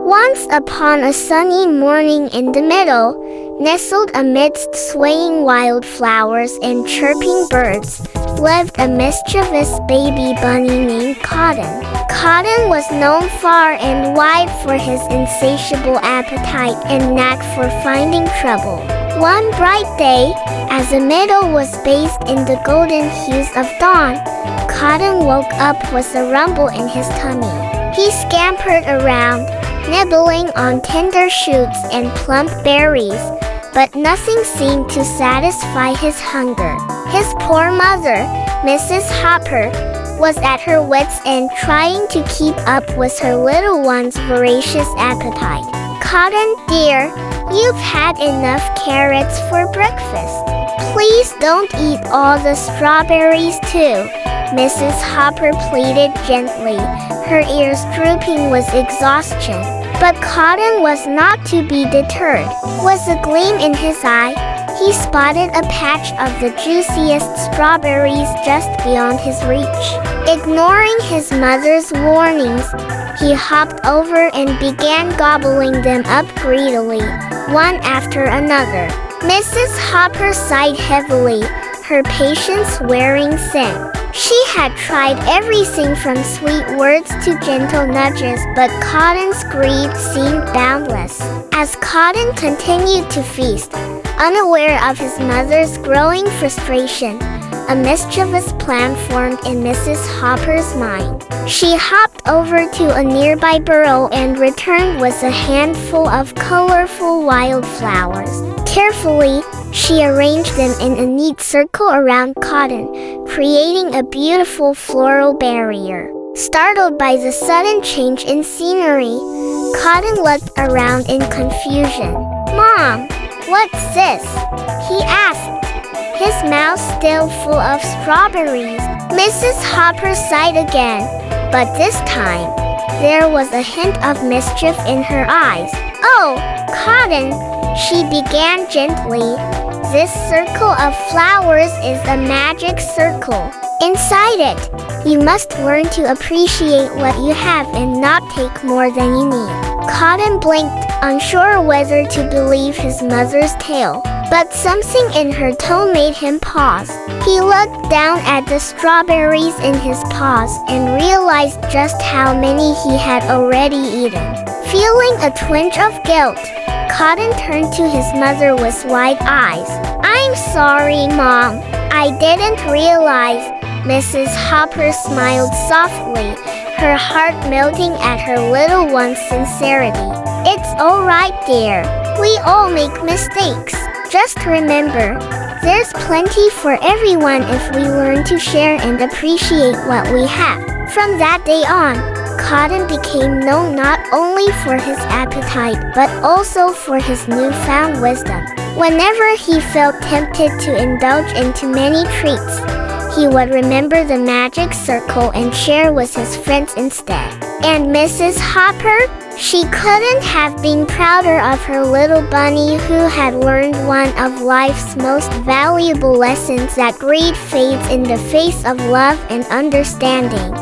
Once upon a sunny morning in the meadow, nestled amidst swaying wildflowers and chirping birds, lived a mischievous baby bunny named Cotton. Cotton was known far and wide for his insatiable appetite and knack for finding trouble. One bright day, as the meadow was bathed in the golden hues of dawn, Cotton woke up with a rumble in his tummy. He scampered around, nibbling on tender shoots and plump berries, but nothing seemed to satisfy his hunger. His poor mother, Mrs. Hopper, was at her wits' end trying to keep up with her little one's voracious appetite. "Cotton, dear, you've had enough carrots for breakfast. Please don't eat all the strawberries too," Mrs. Hopper pleaded gently, her ears drooping with exhaustion. But Cotton was not to be deterred. With a gleam in his eye, he spotted a patch of the juiciest strawberries just beyond his reach. Ignoring his mother's warnings, he hopped over and began gobbling them up greedily, one after another. Mrs. Hopper sighed heavily, her patience wearing thin. She had tried everything from sweet words to gentle nudges, but Cotton's greed seemed boundless. As Cotton continued to feast, unaware of his mother's growing frustration, a mischievous plan formed in Mrs. Hopper's mind. She hopped over to a nearby burrow and returned with a handful of colorful wildflowers. Carefully, she arranged them in a neat circle around Cotton, creating a beautiful floral barrier. Startled by the sudden change in scenery, Cotton looked around in confusion. "Mom, what's this?" he asked, his mouth still full of strawberries. Mrs. Hopper sighed again, but this time, there was a hint of mischief in her eyes. "Oh, Cotton," she began gently, "this circle of flowers is a magic circle. Inside it, you must learn to appreciate what you have and not take more than you need." Cotton blinked, unsure whether to believe his mother's tale, but something in her tone made him pause. He looked down at the strawberries in his paws and realized just how many he had already eaten. Feeling a twinge of guilt, Cotton turned to his mother with wide eyes. "I'm sorry, Mom. I didn't realize." Mrs. Hopper smiled softly, her heart melting at her little one's sincerity. "It's all right, dear. We all make mistakes. Just remember, there's plenty for everyone if we learn to share and appreciate what we have." From that day on, Cotton became known not only for his appetite but also for his newfound wisdom. Whenever he felt tempted to indulge in too many treats, he would remember the magic circle and share with his friends instead. And Mrs. Hopper? She couldn't have been prouder of her little bunny who had learned one of life's most valuable lessons, that greed fades in the face of love and understanding.